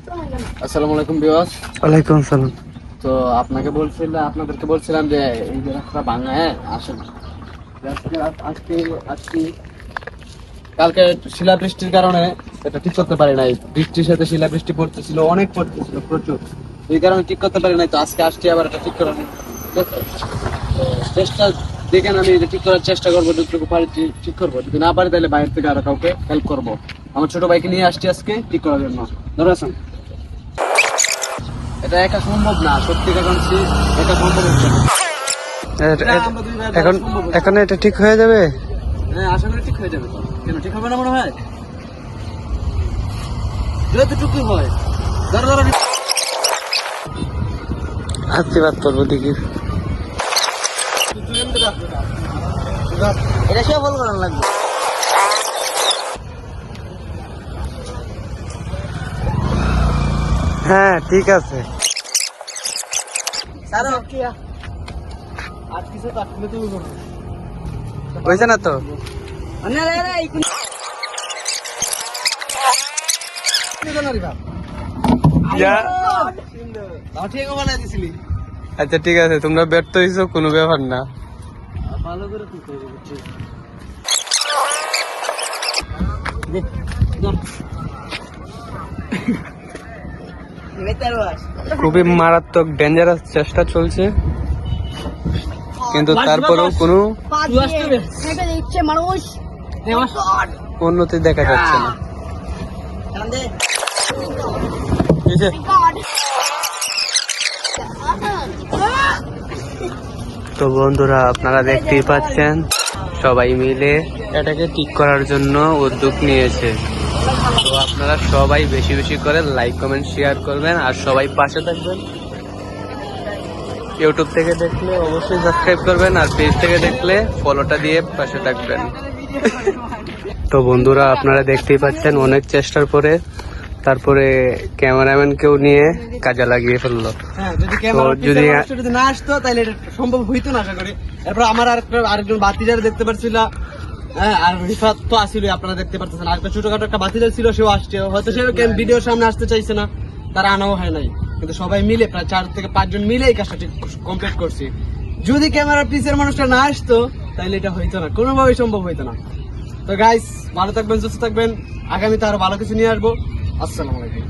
আসসালামু আলাইকুম ভিউয়ার্স। ওয়ালাইকুম আসসালাম। তো আপনাদেরকে বলছিলাম যে এই যে রাস্তা ভাঙা, হ্যাঁ আসেন আজকে আজকে কালকে শিলাবৃষ্টির কারণে এটা ঠিক করতে পারি নাই। বৃষ্টির সাথে শিলাবৃষ্টি পড়তেছিল, অনেক পড়তেছিল প্রচুর, এই কারণে ঠিক করতে পারি নাই। তো আজকে আসছি আবার এটা ঠিক করার চেষ্টা দেখেন, আমি এটা ঠিক করার চেষ্টা করবো, যতটুকু পারি ঠিক করবো। যদি না পারি তাহলে বাইরে থেকে আরো কাউকে হেল্প করবো। আমার ছোট ভাইকে নিয়ে আসছি আজকে ঠিক করার জন্য। ধরে আসেন, এটা একা সম্ভব না, সত্যি কথা বলছি, এটা সম্ভব হচ্ছে না। এখন এটা ঠিক হয়ে যাবে? হ্যাঁ আশা করি ঠিক হয়ে যাবে। তো কেন ঠিক হবে না মনে হয়? যতটুকু হয় ধরো আশীর্বাদ করবো দেখি। এটা সে বল করার লাগবে। হ্যাঁ ঠিক আছে। আর কিছু কাটলে তো হয়েছে না তো? আচ্ছা ঠিক আছে, তোমরা ব্যর্থ হয়েছো, কোনো ব্যাপার না। ভালো করে তুলতে হবে। খুবই মারাত্মক ডেঞ্জারাস চেষ্টা চলছে, কিন্তু তারপরেও কোনো উন্নতি দেখা যাচ্ছে না। তো বন্ধুরা, আপনারা দেখতেই পাচ্ছেন সবাই মিলে এটাকে ঠিক করার জন্য উদ্যোগ নিয়েছে। তো আপনারা সবাই বেশি বেশি করে লাইক কমেন্ট শেয়ার করবেন আর সবাই পাশে থাকবেন। ইউটিউব থেকে দেখলে অবশ্যই সাবস্ক্রাইব করবেন আর পেজ থেকে দেখলে ফলোটা দিয়ে পাশে থাকবেন। তো বন্ধুরা, আপনারা দেখতেই পাচ্ছেন অনেক চেষ্টার পরে তারপরে ক্যামেরাম্যানকেও নিয়ে কাজে লাগিয়ে ফেললো। যদি না আসতো তাহলে এটা সম্ভব হইতো না আশা করি। এরপর আমার আরেকজন বাতিজার দেখতে পাচ্ছিল, হ্যাঁ, আর রিফাত তো আসলে আপনারা দেখতে পাচ্ছেন। আরেকটা ছোটখাটো একটা বাতিজার ছিল, সেও আসছে। হয়তো সে ভিডিওর সামনে আসতে চাইছে না, তারা আনাও হয় নাই, কিন্তু সবাই মিলে প্রায় 4 থেকে 5 জন মিলে এই কাজটা ঠিক কমপ্লিট করছি। যদি ক্যামেরার পিছের মানুষটা না আসতো তাহলে এটা হইতো না, কোনোভাবেই সম্ভব হইতো না। তো গাইস, ভালো থাকবেন, সুস্থ থাকবেন, আগামীতে আরো ভালো কিছু নিয়ে আসবো। আসসালামু আলাইকুম।